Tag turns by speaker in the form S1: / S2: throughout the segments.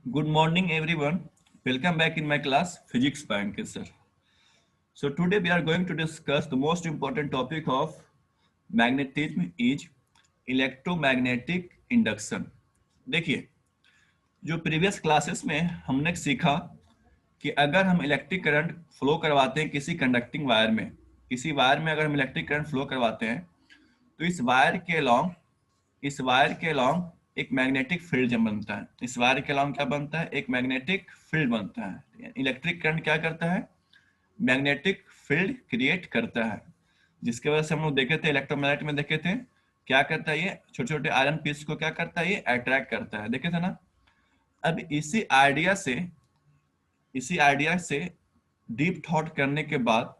S1: Good morning, everyone. Welcome back in my class, Physics by Ankit sir. So today we are going to discuss the most important topic of magnetism is electromagnetic induction. देखिए, जो previous classes में हमने सीखा कि अगर हम electric current flow करवाते हैं किसी वायर में अगर हम इलेक्ट्रिक करंट फ्लो करवाते हैं तो इस वायर के अलॉन्ग एक मैग्नेटिक फील्ड जब बनता है। इस वायर के अलॉन्ग क्या बनता है? एक मैग्नेटिक फील्ड बनता है। इलेक्ट्रिक करंट क्या करता है? मैग्नेटिक फील्ड क्रिएट करता है, जिसके वजह से हम लोग देखे थे इलेक्ट्रोमैग्नेट में देखे थे क्या करता है, ये छोटे छोटे आयरन पीस को क्या करता है, ये अट्रैक्ट करता है, देखे थे ना। अब इसी आइडिया से डीप थॉट करने के बाद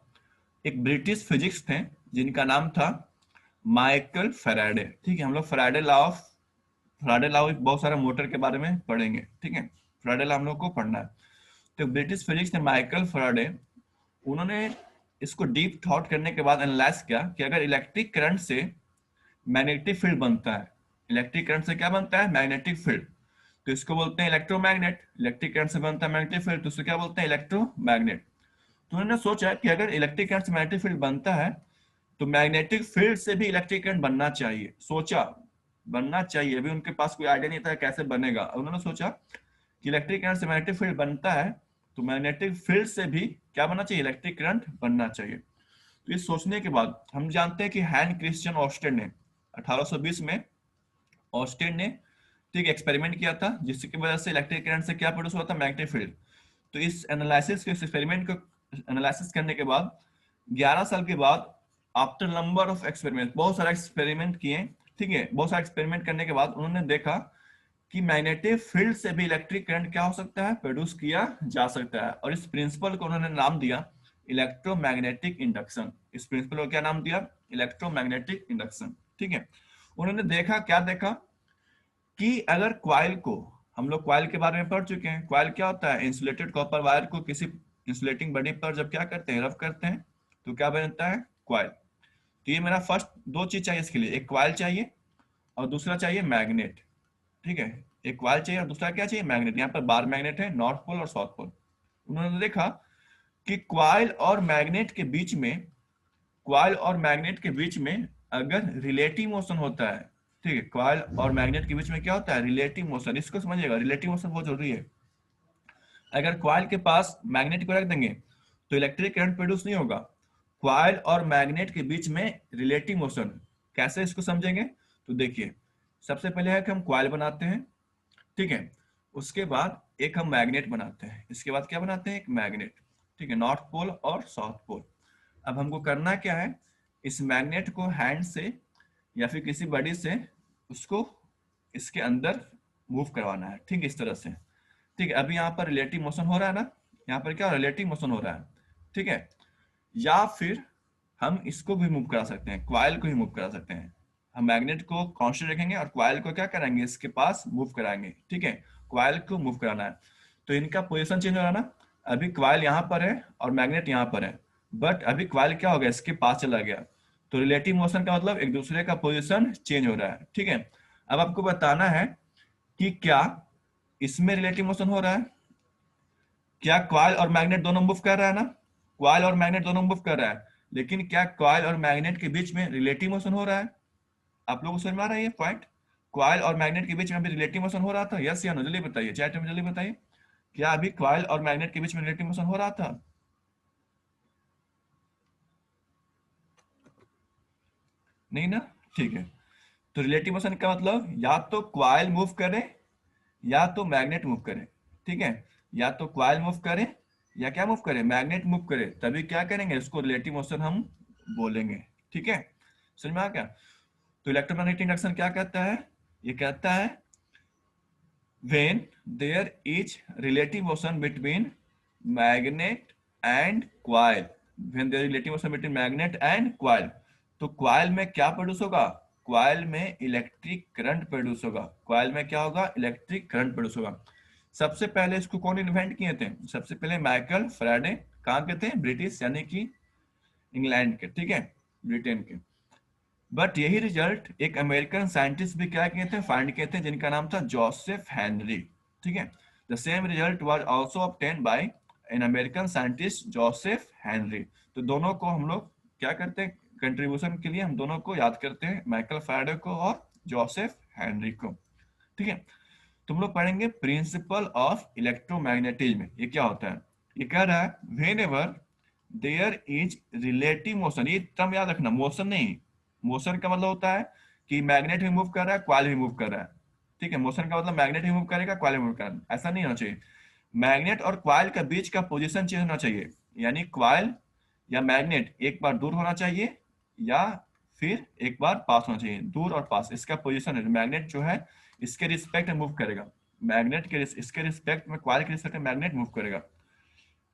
S1: एक ब्रिटिश फिजिक्स थे जिनका नाम था माइकल फैराडे। ठीक है, हम लोग फैराडे लॉ बहुत सारे मोटर के बारे में पढ़ेंगे। ठीक है, फैराडे लॉ हम लोग को पढ़ना है। तो ब्रिटिश फिजिक्स ने माइकल फैराडे, उन्होंने इसको डीप थॉट करने के बाद एनालाइज किया कि अगर इलेक्ट्रिक करंट से मैग्नेटिक फील्ड बनता है, इलेक्ट्रिक करंट से क्या बनता है? Magnetic field. तो इसको बोलते हैं इलेक्ट्रोमैग्नेट। इलेक्ट्रिक करंट से बनता है मैग्नेटिक फील्ड, तो इसको क्या बोलते हैं? इलेक्ट्रोमैग्नेट। तो उन्होंने सोचा कि अगर इलेक्ट्रिक करंट से मैग्नेटिक फील्ड बनता है तो मैग्नेटिक फील्ड से भी इलेक्ट्रिक करंट बनना चाहिए। सोचा बनना चाहिए, अभी उनके पास कोई आइडिया नहीं था कैसे बनेगा। उन्होंने सोचा कि इलेक्ट्रिक करंट से मैग्नेटिक फील्ड बनता है तो मैग्नेटिक फील्ड से भी क्या बनना चाहिए? इलेक्ट्रिक करंट बनना चाहिए। तो ये सोचने के बाद हम जानते हैं कि हैंस क्रिश्चियन ऑस्टेड ने 1820 में ऑस्टेड ने ठीक एक्सपेरिमेंट किया था, जिसकी वजह से इलेक्ट्रिक करंट से क्या प्रोड्यूस हुआ था? Magnetic field. तो इस एक्सपेरिमेंट को एनालिसिस करने के बाद 11 साल के बाद, आफ्टर नंबर ऑफ एक्सपेरिमेंट, बहुत सारे एक्सपेरिमेंट किए, ठीक है, बहुत सारे एक्सपेरिमेंट करने के बाद उन्होंने देखा कि मैग्नेटिक फील्ड से भी इलेक्ट्रिक करंट क्या हो सकता है? प्रोड्यूस किया जा सकता है। और इस प्रिंसिपल को उन्होंने नाम दिया इलेक्ट्रोमैग्नेटिक इंडक्शन। इस प्रिंसिपल को क्या नाम दिया? Electromagnetic induction. ठीक है, उन्होंने देखा, क्या देखा कि अगर क्वाइल को, हम लोग क्वाइल के बारे में पढ़ चुके हैं, क्वाइल क्या होता है? इंसुलेटेड कॉपर वायर को किसी इंसुलेटिंग बॉडी पर जब क्या करते हैं, रब करते हैं, तो क्या बनता है? क्वाइल। तो ये मेरा फर्स्ट दो चीज चाहिए इसके लिए, एक क्वाइल चाहिए और दूसरा चाहिए मैग्नेट। ठीक है, एक क्वाइल चाहिए और दूसरा क्या चाहिए? मैग्नेट। यहाँ पर बार मैग्नेट है, नॉर्थ पोल और साउथ पोल। उन्होंने देखा कि क्वाइल और मैग्नेट के बीच में अगर रिलेटिव मोशन होता है, ठीक है, क्वाइल और मैग्नेट के बीच में क्या होता है? Relative motion. इसको समझिएगा, रिलेटिव मोशन बहुत जरूरी है। अगर क्वाइल के पास मैग्नेट को रख देंगे तो इलेक्ट्रिक करंट प्रोड्यूस नहीं होगा। क्वाइल और मैग्नेट के बीच में रिलेटिव मोशन, कैसे इसको समझेंगे? तो देखिए, सबसे पहले है कि हम क्वाइल बनाते हैं, ठीक है, उसके बाद एक हम मैग्नेट बनाते हैं, इसके बाद क्या बनाते हैं? एक मैग्नेट। ठीक है, नॉर्थ पोल और साउथ पोल। अब हमको करना क्या है? इस मैग्नेट को हैंड से या फिर किसी बड़ी से उसको इसके अंदर मूव करवाना है, ठीक है, इस तरह से। ठीक है, अभी यहाँ पर रिलेटिव मोशन हो रहा है ना, यहाँ पर क्या रिलेटिव मोशन हो रहा है, ठीक है। या फिर हम इसको भी मूव करा सकते हैं, क्वाइल को ही मूव करा सकते हैं। हम मैग्नेट को कांस्टेंट रखेंगे और क्वाइल को क्या कराएंगे? इसके पास मूव कराएंगे, ठीक है, क्वाइल को मूव कराना है। तो इनका पोजीशन चेंज हो रहा है ना, अभी क्वाइल यहाँ पर है और मैग्नेट यहाँ पर है, बट अभी क्वाइल क्या हो गया? इसके पास चला गया। तो रिलेटिव मोशन का मतलब एक दूसरे का पोजीशन चेंज हो रहा है, ठीक है। अब आपको बताना है कि क्या इसमें रिलेटिव मोशन हो रहा है? क्या क्वाइल और मैग्नेट दोनों मूव कर रहा है ना? क्वाइल और मैग्नेट दोनों मूव कर रहा है, लेकिन क्या क्वाइल और मैग्नेट के बीच में रिलेटिव मोशन हो रहा है? आप लोगों को समझ में आ रहा है ये पॉइंट? क्वाइल और मैग्नेट के बीच में अभी रिलेटिव मोशन हो रहा था, यस या नो? जल्दी बताइए, चैट में जल्दी बताइए, क्या अभी क्वाइल और मैग्नेट के बीच में रिलेटिव मोशन हो रहा था? नहीं ना, ठीक है। तो रिलेटिव मोशन का मतलब या तो क्वाइल मूव करे या तो मैग्नेट मूव करे, ठीक है। या तो क्वाइल मूव करे या क्या मूव करे? मैग्नेट मूव करे, तभी क्या करेंगे? इसको रिलेटिव मोशन हम बोलेंगे, ठीक है। समझ में आ गया? तो इलेक्ट्रोमैग्नेटिक इंडक्शन क्या कहता है? ये कहता है when there is relative motion between magnet and coil, when there is relative motion between magnet and coil, तो क्वाइल में क्या प्रोड्यूस होगा? क्वाइल में इलेक्ट्रिक करंट प्रोड्यूस होगा। क्वाइल में क्या होगा? इलेक्ट्रिक करंट प्रोड्यूस होगा। सबसे पहले इसको कौन इन्वेंट किए थे? सबसे पहले माइकल फैराडे। कहाँ के थे? ब्रिटिश, यानी कि इंग्लैंड के, ठीक है, ब्रिटेन के। बट यही रिजल्ट एक अमेरिकन साइंटिस्ट भी क्या किए थे? फाइंड किए थे, जिनका नाम था जोसेफ हेनरी, ठीक है। The same result was also obtained by an American scientist Joseph Henry. तो दोनों को हम लोग क्या करते हैं, कंट्रीब्यूशन के लिए हम दोनों को याद करते हैं, माइकल फैराडे को और जोसेफ हेनरी को। ठीक है, तुम लोग पढ़ेंगे प्रिंसिपल ऑफ इलेक्ट्रोमैग्नेटिज्म। ये क्या होता है, ये कह रहा है whenever there is relative motion, ये टर्म याद रखना, मोशन नहीं, मोशन का मतलब होता है कि मैग्नेट भी मूव कर रहा है, क्वाइल भी मूव कर रहा है। ठीक है, मोशन का मतलब मैग्नेट भी मूव करेगा, क्वाइल भी मूव करेगा, ऐसा नहीं होना चाहिए। मैग्नेट और क्वाइल के बीच का पोजीशन चेंज होना चाहिए, यानी क्वाइल या मैग्नेट एक बार दूर होना चाहिए या फिर एक बार पास होना चाहिए, दूर और पास इसका पोजीशन है। मैग्नेट जो है इसके रिस्पेक्ट में मूव करेगा, मैग्नेट के इसके रिस्पेक्ट में क्वाइल के रिस्पेक्ट में मैग्नेट मूव करेगा।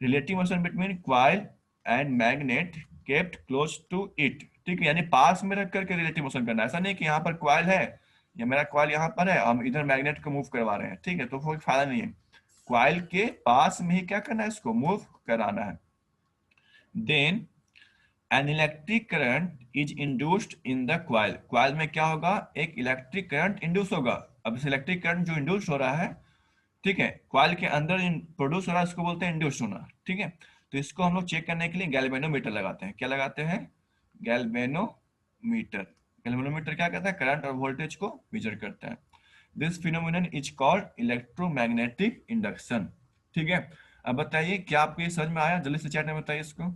S1: Relative motion between coil and magnet kept close to it. ठीक है, यानी पास में रख करके रिलेटिव मोशन करना है, ऐसा नहीं कि यहाँ पर क्वाइल है या मेरा क्वाइल यहाँ पर है, हम इधर मैग्नेट को मूव करवा रहे हैं। ठीक है, तो कोई फायदा नहीं है, क्वाइल के पास में ही क्या करना है, इसको मूव कराना है। Then an electric current is induced in the coil, coil में क्या होगा, एक इलेक्ट्रिक करंट इंड्यूस होगा। अब इस इलेक्ट्रिक करंट जो इंड्यूस हो रहा है, ठीक है, क्वाइल के अंदर प्रोड्यूस हो रहा है, इसको बोलते हैं इंड्यूस होना। ठीक है, तो इसको हम लोग चेक करने के लिए गैल्वेनोमीटर लगाते हैं। क्या लगाते हैं, गैल्वेनोमीटर। गैल्वेनोमीटर क्या करता है, करंट और वोल्टेज को मेजर करता है। This phenomenon is called electromagnetic induction. ठीक है, अब बताइए क्या आपको ये समझ में आया, जल्दी से चैट में बताइए इसको।